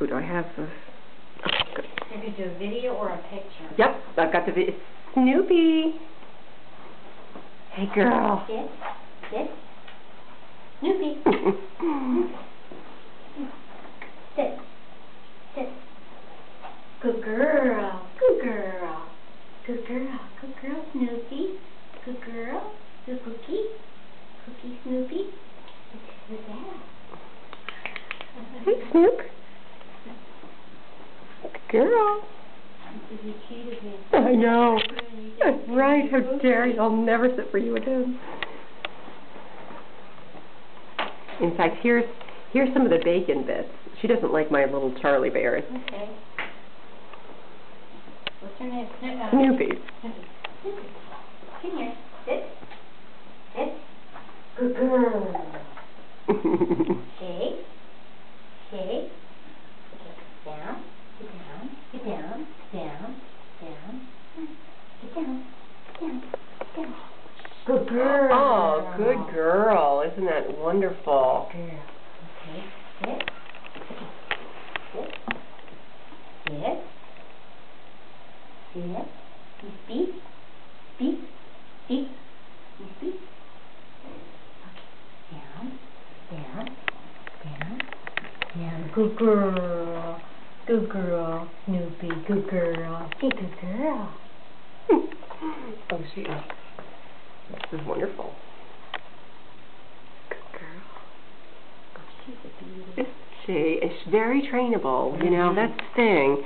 Who do I have? Okay, good. You're going to do a video or a picture? Yep, I've got the video. Snoopy. Hey, girl. Sit. Sit. Snoopy. Sit. Sit. Good girl. Good girl. Good girl. Good girl, Snoopy. Good girl. Good cookie. Cookie, Snoopy. Good dad. Hey, Snoop. Good girl. You cheated me. I know. That's right. How dare you? I'll never sit for you again. In fact, here's some of the bacon bits. She doesn't like my little Charlie bears. Okay. What's her name? Snoopy. Snoopy. Come here. Sit. Sit. Good girl. Shake. Shake. Okay. Down. Get down. Get down. Down. Down. Get down. Down. Down. Good girl. Oh, good girl. Isn't that wonderful? Good girl. Okay. Sit. Sit. Sit. Sit. You speak. Speak. Speak. You speak. Okay. Down. Down. Down. Down. Good girl. Good girl, Snoopy. Good girl. Hey, good girl. Oh, she is. This is wonderful. Good girl. Oh, she's a beauty. Isn't she? Is very trainable. You know, that's the thing.